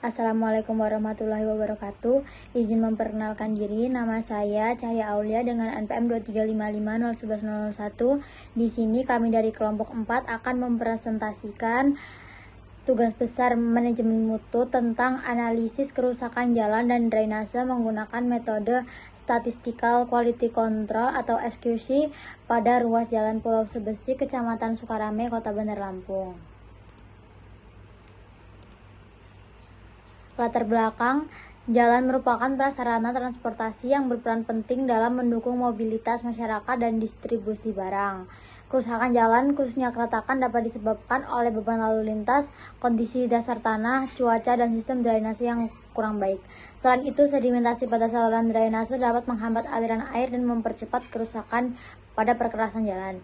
Assalamualaikum warahmatullahi wabarakatuh. Izin memperkenalkan diri, nama saya Cahya Aulia dengan NPM 235501101. Di sini kami dari kelompok 4 akan mempresentasikan tugas besar manajemen mutu tentang analisis kerusakan jalan dan drainase menggunakan metode Statistical Quality Control atau SQC pada ruas jalan Pulau Sebesi, Kecamatan Sukarame, Kota Bandar Lampung. Latar belakang, jalan merupakan prasarana transportasi yang berperan penting dalam mendukung mobilitas masyarakat dan distribusi barang. Kerusakan jalan, khususnya keretakan, dapat disebabkan oleh beban lalu lintas, kondisi dasar tanah, cuaca, dan sistem drainase yang kurang baik. Selain itu, sedimentasi pada saluran drainase dapat menghambat aliran air dan mempercepat kerusakan pada perkerasan jalan.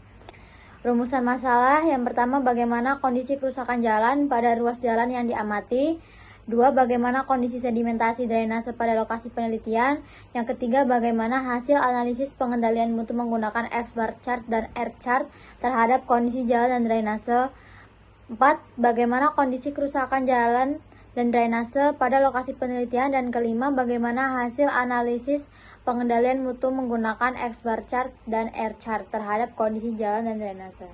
Rumusan masalah yang pertama, bagaimana kondisi kerusakan jalan pada ruas jalan yang diamati. 2. Bagaimana kondisi sedimentasi drainase pada lokasi penelitian. Yang ketiga, bagaimana hasil analisis pengendalian mutu menggunakan X-bar chart dan R-chart terhadap kondisi jalan dan drainase. 4. Bagaimana kondisi kerusakan jalan dan drainase pada lokasi penelitian. Dan kelima, bagaimana hasil analisis pengendalian mutu menggunakan X-bar chart dan R-chart terhadap kondisi jalan dan drainase.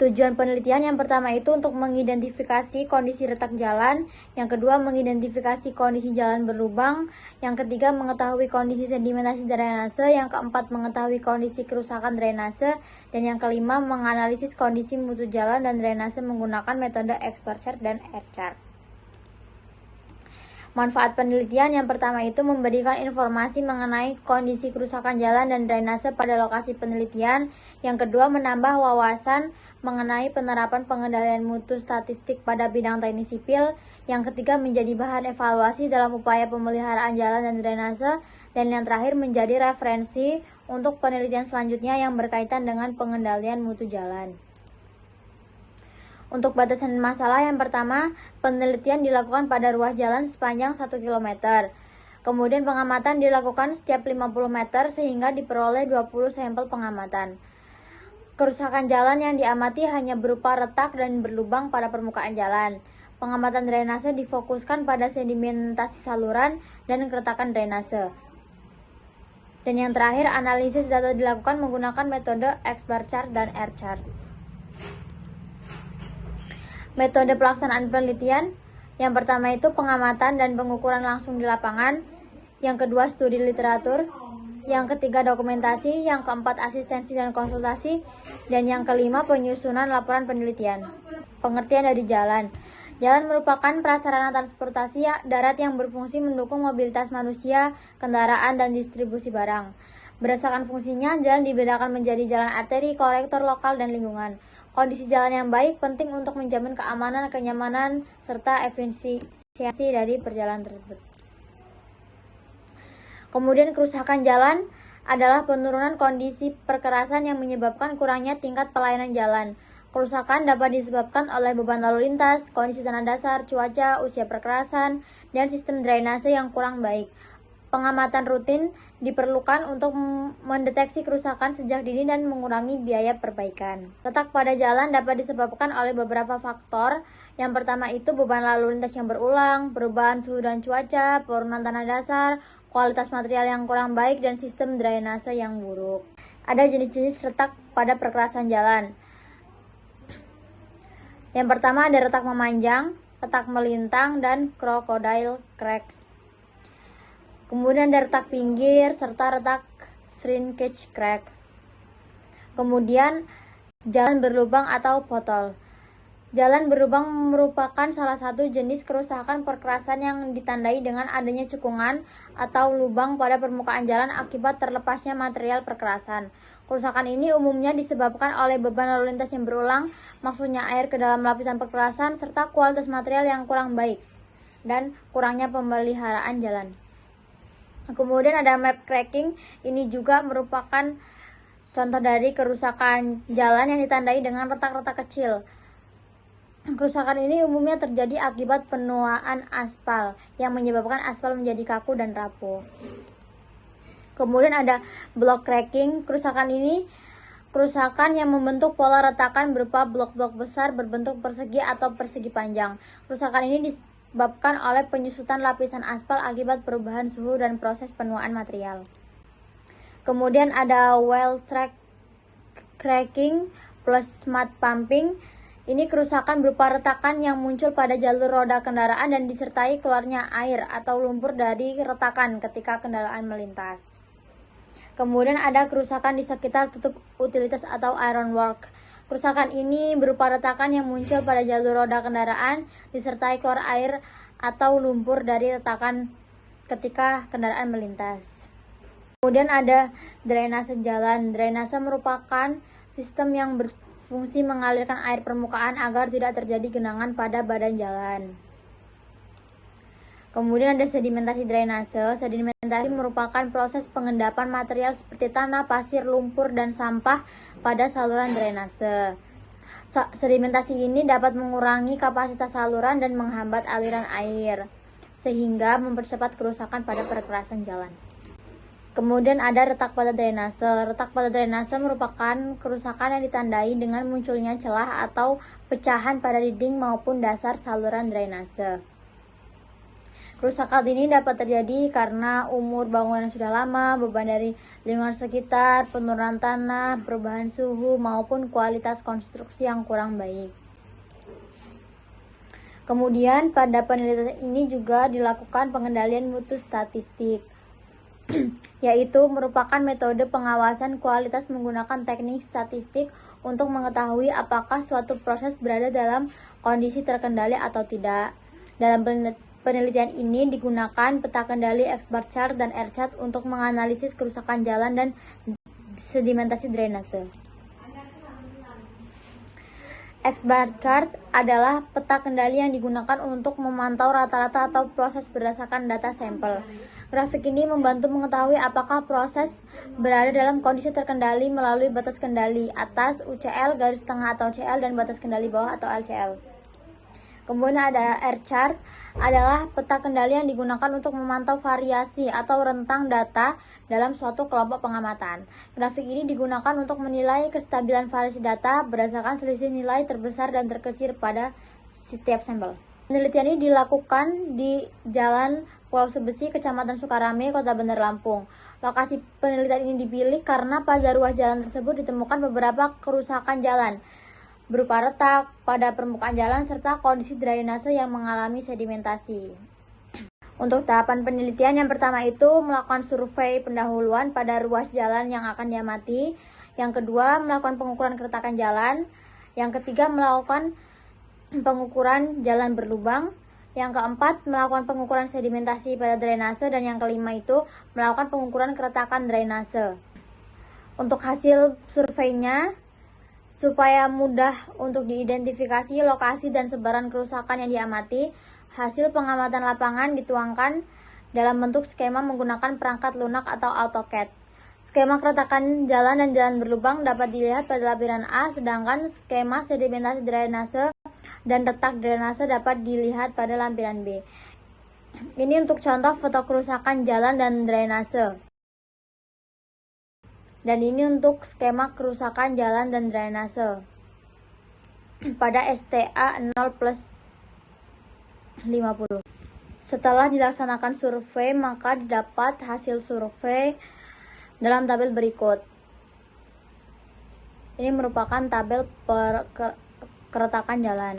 Tujuan penelitian yang pertama itu untuk mengidentifikasi kondisi retak jalan, yang kedua mengidentifikasi kondisi jalan berlubang, yang ketiga mengetahui kondisi sedimentasi drainase, yang keempat mengetahui kondisi kerusakan drainase, dan yang kelima menganalisis kondisi mutu jalan dan drainase menggunakan metode X-bar chart dan R-chart. Manfaat penelitian yang pertama itu memberikan informasi mengenai kondisi kerusakan jalan dan drainase pada lokasi penelitian. Yang kedua, menambah wawasan mengenai penerapan pengendalian mutu statistik pada bidang teknik sipil. Yang ketiga, menjadi bahan evaluasi dalam upaya pemeliharaan jalan dan drainase. Dan yang terakhir, menjadi referensi untuk penelitian selanjutnya yang berkaitan dengan pengendalian mutu jalan. Untuk batasan masalah yang pertama, penelitian dilakukan pada ruas jalan sepanjang 1 km. Kemudian pengamatan dilakukan setiap 50 meter sehingga diperoleh 20 sampel pengamatan. Kerusakan jalan yang diamati hanya berupa retak dan berlubang pada permukaan jalan. Pengamatan drainase difokuskan pada sedimentasi saluran dan keretakan drainase. Dan yang terakhir, analisis data dilakukan menggunakan metode X-bar chart dan R-chart. Metode pelaksanaan penelitian, yang pertama itu pengamatan dan pengukuran langsung di lapangan, yang kedua studi literatur, yang ketiga dokumentasi, yang keempat asistensi dan konsultasi, dan yang kelima penyusunan laporan penelitian. Pengertian dari jalan. Jalan merupakan prasarana transportasi darat yang berfungsi mendukung mobilitas manusia, kendaraan, dan distribusi barang. Berdasarkan fungsinya, jalan dibedakan menjadi jalan arteri, kolektor, lokal, dan lingkungan. Kondisi jalan yang baik penting untuk menjamin keamanan, kenyamanan, serta efisiensi dari perjalanan tersebut. Kemudian kerusakan jalan adalah penurunan kondisi perkerasan yang menyebabkan kurangnya tingkat pelayanan jalan. Kerusakan dapat disebabkan oleh beban lalu lintas, kondisi tanah dasar, cuaca, usia perkerasan, dan sistem drainase yang kurang baik. Pengamatan rutin diperlukan untuk mendeteksi kerusakan sejak dini dan mengurangi biaya perbaikan. Retak pada jalan dapat disebabkan oleh beberapa faktor. Yang pertama itu beban lalu lintas yang berulang, perubahan suhu dan cuaca, penurunan tanah dasar, kualitas material yang kurang baik, dan sistem drainase yang buruk. Ada jenis-jenis retak pada perkerasan jalan. Yang pertama ada retak memanjang, retak melintang, dan crocodile cracks. Kemudian ada retak pinggir serta retak shrinkage crack. Kemudian jalan berlubang atau pothole. Jalan berlubang merupakan salah satu jenis kerusakan perkerasan yang ditandai dengan adanya cekungan atau lubang pada permukaan jalan akibat terlepasnya material perkerasan. Kerusakan ini umumnya disebabkan oleh beban lalu lintas yang berulang, masuknya air ke dalam lapisan perkerasan, serta kualitas material yang kurang baik dan kurangnya pemeliharaan jalan. Kemudian ada map cracking, ini juga merupakan contoh dari kerusakan jalan yang ditandai dengan retak-retak kecil. Kerusakan ini umumnya terjadi akibat penuaan aspal yang menyebabkan aspal menjadi kaku dan rapuh. Kemudian ada block cracking, kerusakan ini Kerusakan yang membentuk pola retakan berupa blok-blok besar berbentuk persegi atau persegi panjang. Kerusakan ini disebabkan oleh penyusutan lapisan aspal akibat perubahan suhu dan proses penuaan material. Kemudian ada well track cracking plus mud pumping. Ini kerusakan berupa retakan yang muncul pada jalur roda kendaraan dan disertai keluarnya air atau lumpur dari retakan ketika kendaraan melintas. Kemudian ada kerusakan di sekitar tutup utilitas atau ironwork. Kerusakan ini berupa retakan yang muncul pada jalur roda kendaraan disertai keluar air atau lumpur dari retakan ketika kendaraan melintas. Kemudian ada drainase jalan. Drainase merupakan sistem yang berfungsi mengalirkan air permukaan agar tidak terjadi genangan pada badan jalan. Kemudian ada sedimentasi drainase. Sedimentasi merupakan proses pengendapan material seperti tanah, pasir, lumpur, dan sampah pada saluran drainase. Sedimentasi ini dapat mengurangi kapasitas saluran dan menghambat aliran air, sehingga mempercepat kerusakan pada perkerasan jalan. Kemudian ada retak pada drainase. Retak pada drainase merupakan kerusakan yang ditandai dengan munculnya celah atau pecahan pada dinding maupun dasar saluran drainase. Kerusakan ini dapat terjadi karena umur bangunan sudah lama, beban dari lingkungan sekitar, penurunan tanah, perubahan suhu, maupun kualitas konstruksi yang kurang baik. Kemudian pada penelitian ini juga dilakukan pengendalian mutu statistik, yaitu merupakan metode pengawasan kualitas menggunakan teknik statistik untuk mengetahui apakah suatu proses berada dalam kondisi terkendali atau tidak. Dalam penelitian ini digunakan peta kendali X-bar chart dan R-chart untuk menganalisis kerusakan jalan dan sedimentasi drainase. X-bar chart adalah peta kendali yang digunakan untuk memantau rata-rata atau proses berdasarkan data sampel. Grafik ini membantu mengetahui apakah proses berada dalam kondisi terkendali melalui batas kendali atas UCL, garis tengah atau CL, dan batas kendali bawah atau LCL. Kemudian ada R-chart adalah peta kendali yang digunakan untuk memantau variasi atau rentang data dalam suatu kelompok pengamatan. Grafik ini digunakan untuk menilai kestabilan variasi data berdasarkan selisih nilai terbesar dan terkecil pada setiap sampel. Penelitian ini dilakukan di Jalan Pulau Sebesi, Kecamatan Sukarame, Kota Bandar Lampung. Lokasi penelitian ini dipilih karena pada ruas jalan tersebut ditemukan beberapa kerusakan jalan berupa retak pada permukaan jalan serta kondisi drainase yang mengalami sedimentasi. Untuk tahapan penelitian, yang pertama itu melakukan survei pendahuluan pada ruas jalan yang akan diamati. Yang kedua, melakukan pengukuran keretakan jalan. Yang ketiga, melakukan pengukuran jalan berlubang. Yang keempat, melakukan pengukuran sedimentasi pada drainase. Dan yang kelima itu melakukan pengukuran keretakan drainase. Untuk hasil surveinya, supaya mudah untuk diidentifikasi lokasi dan sebaran kerusakan yang diamati, hasil pengamatan lapangan dituangkan dalam bentuk skema menggunakan perangkat lunak atau AutoCAD. Skema keretakan jalan dan jalan berlubang dapat dilihat pada lampiran A, sedangkan skema sedimentasi drainase dan retak drainase dapat dilihat pada lampiran B. Ini untuk contoh foto kerusakan jalan dan drainase. Dan ini untuk skema kerusakan jalan dan drainase pada STA 0+50. Setelah dilaksanakan survei, maka didapat hasil survei dalam tabel berikut. Ini merupakan tabel keretakan jalan.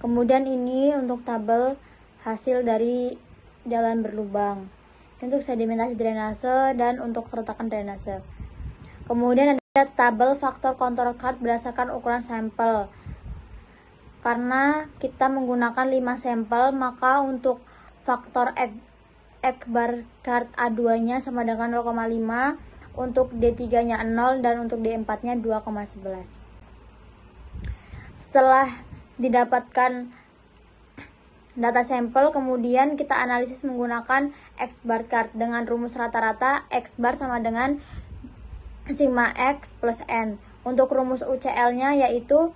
Kemudian ini untuk tabel hasil dari jalan berlubang, untuk sedimentasi drainase dan untuk keretakan drainase. Kemudian ada tabel faktor contour chart berdasarkan ukuran sampel. Karena kita menggunakan 5 sampel, maka untuk faktor X-bar chart A2-nya sama dengan 0,5, untuk D3-nya 0, dan untuk D4-nya 2,11. Setelah didapatkan data sampel, kemudian kita analisis menggunakan X-bar chart dengan rumus rata-rata. X-bar sama dengan sigma X plus N. Untuk rumus UCL-nya yaitu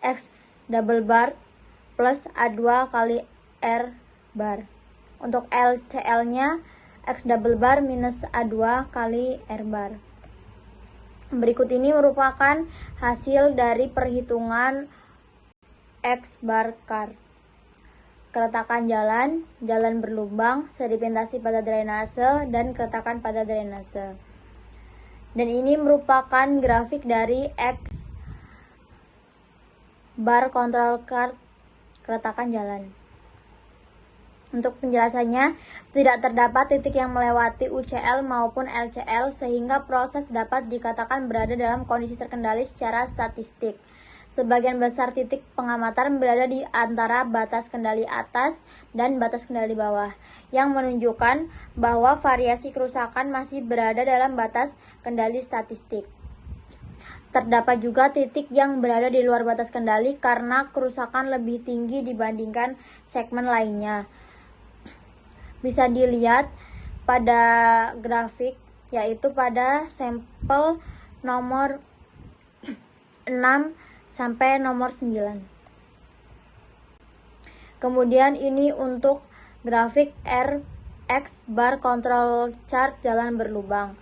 X double bar plus A2 kali R bar. Untuk LCL-nya X double bar minus A2 kali R bar. Berikut ini merupakan hasil dari perhitungan X bar car. Keretakan jalan, jalan berlubang, sedimentasi pada drainase, dan keretakan pada drainase. Dan ini merupakan grafik dari X bar control card keretakan jalan. Untuk penjelasannya, tidak terdapat titik yang melewati UCL maupun LCL sehingga proses dapat dikatakan berada dalam kondisi terkendali secara statistik. Sebagian besar titik pengamatan berada di antara batas kendali atas dan batas kendali bawah, yang menunjukkan bahwa variasi kerusakan masih berada dalam batas kendali statistik. Terdapat juga titik yang berada di luar batas kendali karena kerusakan lebih tinggi dibandingkan segmen lainnya. Bisa dilihat pada grafik, yaitu pada sampel nomor 6 sampai nomor 9. Kemudian ini untuk grafik X bar control chart jalan berlubang.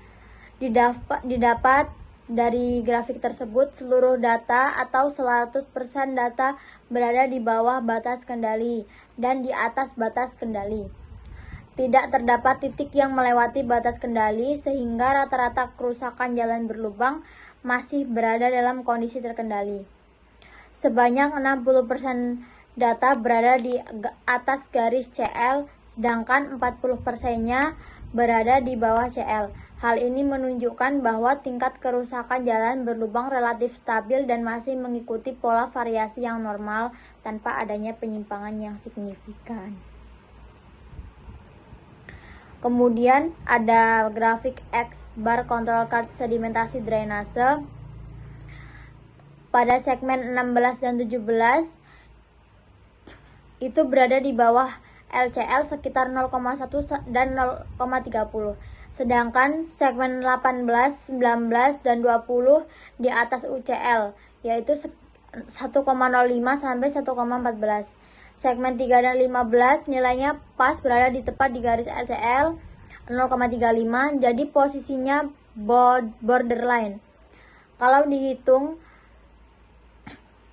Didapat dari grafik tersebut seluruh data atau 100% data berada di bawah batas kendali dan di atas batas kendali. Tidak terdapat titik yang melewati batas kendali sehingga rata-rata kerusakan jalan berlubang masih berada dalam kondisi terkendali. Sebanyak 60% data berada di atas garis CL, sedangkan 40%-nya berada di bawah CL. Hal ini menunjukkan bahwa tingkat kerusakan jalan berlubang relatif stabil dan masih mengikuti pola variasi yang normal tanpa adanya penyimpangan yang signifikan. Kemudian ada grafik X bar control card sedimentasi drainase. Pada segmen 16 dan 17 itu berada di bawah LCL sekitar 0,1 dan 0,30. Sedangkan segmen 18, 19, dan 20 di atas UCL, yaitu 1,05 sampai 1,14. Segmen 3 dan 15 nilainya pas berada di tepat di garis LCL 0,35, jadi posisinya borderline. Kalau dihitung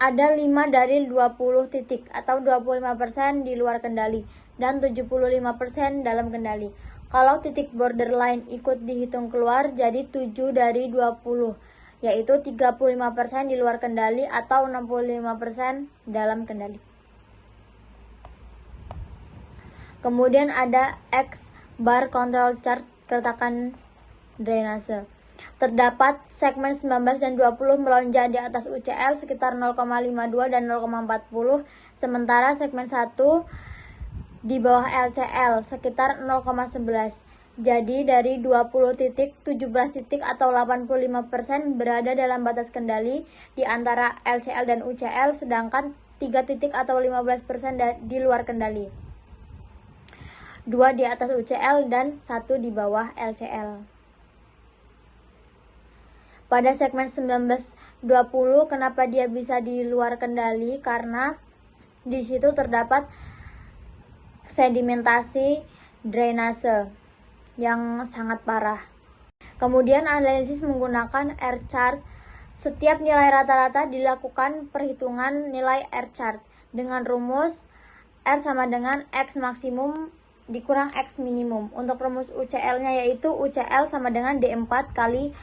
ada 5 dari 20 titik atau 25% di luar kendali dan 75% dalam kendali. Kalau titik borderline ikut dihitung keluar jadi 7 dari 20, yaitu 35% di luar kendali atau 65% dalam kendali. Kemudian ada X bar control chart keretakan drainase. Terdapat segmen 19 dan 20 melonjak di atas UCL sekitar 0,52 dan 0,40, sementara segmen 1 di bawah LCL sekitar 0,11. Jadi dari 20 titik, 17 titik atau 85% berada dalam batas kendali di antara LCL dan UCL, sedangkan 3 titik atau 15% di luar kendali. 2 di atas UCL dan 1 di bawah LCL. Pada segmen 19-20, kenapa dia bisa di luar kendali? Karena di situ terdapat sedimentasi drainase yang sangat parah. Kemudian analisis menggunakan R chart. Setiap nilai rata-rata dilakukan perhitungan nilai R chart dengan rumus R sama dengan X maksimum dikurang X minimum. Untuk rumus UCL-nya yaitu UCL sama dengan D4 kali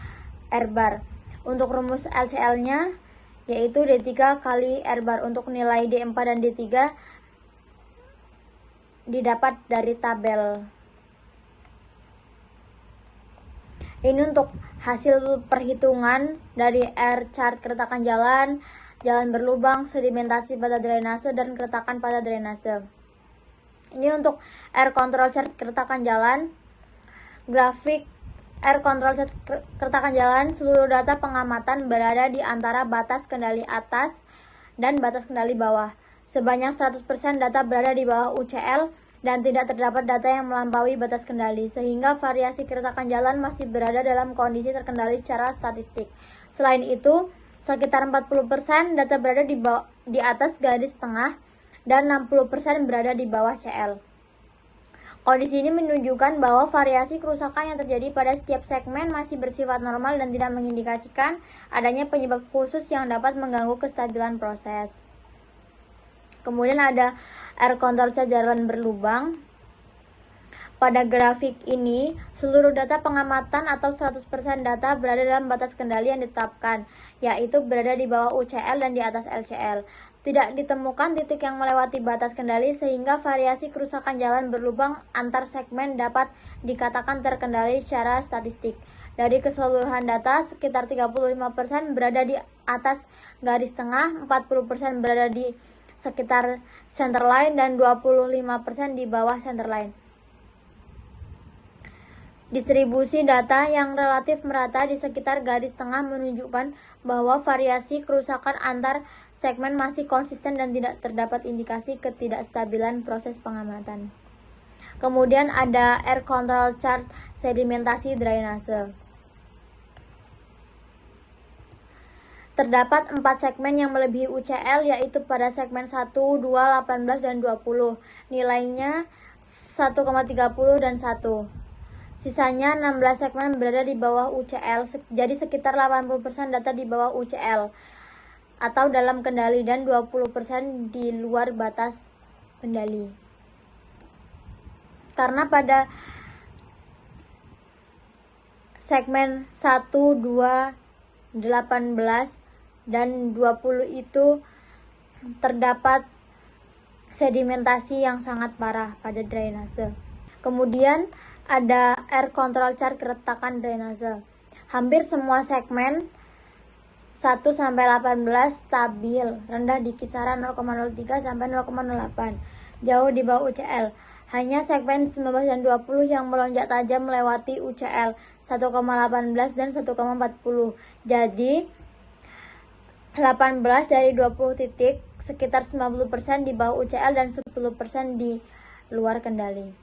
R bar. Untuk rumus LCL-nya yaitu D3 kali R bar. Untuk nilai D4 dan D3 didapat dari tabel. Ini untuk hasil perhitungan dari R chart keretakan jalan, jalan berlubang, sedimentasi pada drainase, dan keretakan pada drainase. Ini untuk R control chart keretakan jalan. Grafik R control chart keretakan jalan, seluruh data pengamatan berada di antara batas kendali atas dan batas kendali bawah. Sebanyak 100% data berada di bawah UCL dan tidak terdapat data yang melampaui batas kendali, sehingga variasi keretakan jalan masih berada dalam kondisi terkendali secara statistik. Selain itu, sekitar 40% data berada di atas garis tengah dan 60% berada di bawah CL. Kondisi ini menunjukkan bahwa variasi kerusakan yang terjadi pada setiap segmen masih bersifat normal dan tidak mengindikasikan adanya penyebab khusus yang dapat mengganggu kestabilan proses. Kemudian ada air control chart jalan berlubang. Pada grafik ini, seluruh data pengamatan atau 100% data berada dalam batas kendali yang ditetapkan, yaitu berada di bawah UCL dan di atas LCL. Tidak ditemukan titik yang melewati batas kendali sehingga variasi kerusakan jalan berlubang antar segmen dapat dikatakan terkendali secara statistik. Dari keseluruhan data, sekitar 35% berada di atas garis tengah, 40% berada di sekitar centerline, dan 25% di bawah centerline. Distribusi data yang relatif merata di sekitar garis tengah menunjukkan bahwa variasi kerusakan antar segmen masih konsisten dan tidak terdapat indikasi ketidakstabilan proses pengamatan. Kemudian ada air control chart sedimentasi drainase. Terdapat 4 segmen yang melebihi UCL, yaitu pada segmen 1, 2, 18, dan 20. Nilainya 1,30 dan 1. Sisanya 16 segmen berada di bawah UCL, jadi sekitar 80% data di bawah UCL atau dalam kendali dan 20% di luar batas kendali. Karena pada segmen 1, 2, 18, dan 20 itu terdapat sedimentasi yang sangat parah pada drainase. Kemudian ada air control chart keretakan drainase. Hampir semua segmen 1 sampai 18 stabil, rendah di kisaran 0,03 sampai 0,08, jauh di bawah UCL. Hanya segmen 19 dan 20 yang melonjak tajam melewati UCL 1,18 dan 1,40. Jadi 18 dari 20 titik, sekitar 90% di bawah UCL dan 10% di luar kendali.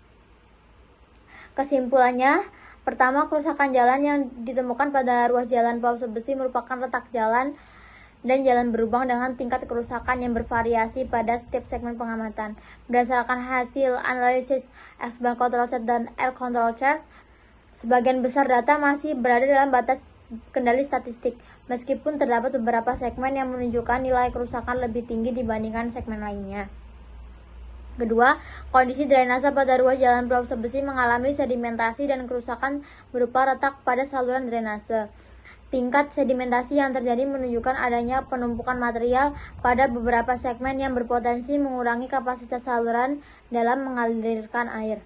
Kesimpulannya, pertama, kerusakan jalan yang ditemukan pada ruas jalan pelosok besi merupakan retak jalan dan jalan berlubang dengan tingkat kerusakan yang bervariasi pada setiap segmen pengamatan. Berdasarkan hasil analisis X-band control chart dan air control chart, sebagian besar data masih berada dalam batas kendali statistik, meskipun terdapat beberapa segmen yang menunjukkan nilai kerusakan lebih tinggi dibandingkan segmen lainnya. Kedua, kondisi drainase pada ruas jalan pelosok besi mengalami sedimentasi dan kerusakan berupa retak pada saluran drainase. Tingkat sedimentasi yang terjadi menunjukkan adanya penumpukan material pada beberapa segmen yang berpotensi mengurangi kapasitas saluran dalam mengalirkan air.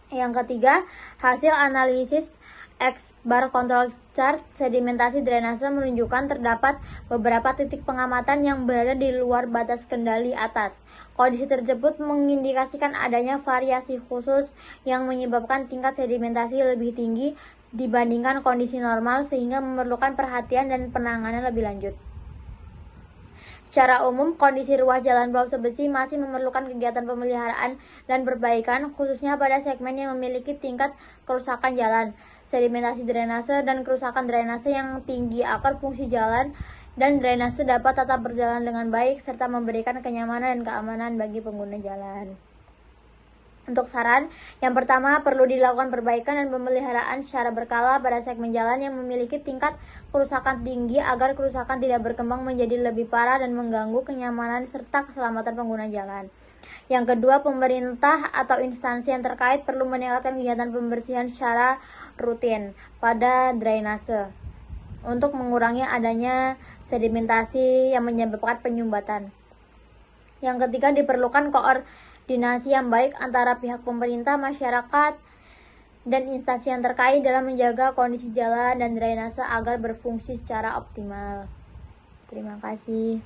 Yang ketiga, hasil analisis X-bar control chart sedimentasi drainase menunjukkan terdapat beberapa titik pengamatan yang berada di luar batas kendali atas. Kondisi tersebut mengindikasikan adanya variasi khusus yang menyebabkan tingkat sedimentasi lebih tinggi dibandingkan kondisi normal sehingga memerlukan perhatian dan penanganan lebih lanjut. Secara umum, kondisi ruas jalan pelosok besi masih memerlukan kegiatan pemeliharaan dan perbaikan, khususnya pada segmen yang memiliki tingkat kerusakan jalan, sedimentasi drainase, dan kerusakan drainase yang tinggi agar fungsi jalan dan drainase dapat tetap berjalan dengan baik serta memberikan kenyamanan dan keamanan bagi pengguna jalan. Untuk saran, yang pertama perlu dilakukan perbaikan dan pemeliharaan secara berkala pada segmen jalan yang memiliki tingkat kerusakan tinggi agar kerusakan tidak berkembang menjadi lebih parah dan mengganggu kenyamanan serta keselamatan pengguna jalan. Yang kedua, pemerintah atau instansi yang terkait perlu meningkatkan kegiatan pembersihan secara rutin pada drainase untuk mengurangi adanya sedimentasi yang menyebabkan penyumbatan. Yang ketiga, diperlukan koordinasi yang baik antara pihak pemerintah, masyarakat, dan instansi yang terkait dalam menjaga kondisi jalan dan drainase agar berfungsi secara optimal. Terima kasih.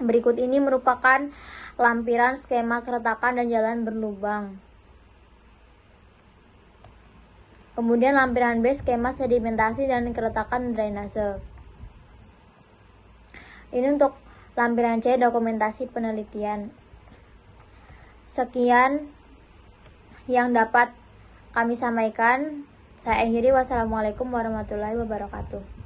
Berikut ini merupakan lampiran skema keretakan dan jalan berlubang. Kemudian lampiran B, skema sedimentasi dan keretakan drainase. Ini untuk lampiran C, dokumentasi penelitian. Sekian yang dapat kami sampaikan. Saya akhiri. Wassalamualaikum warahmatullahi wabarakatuh.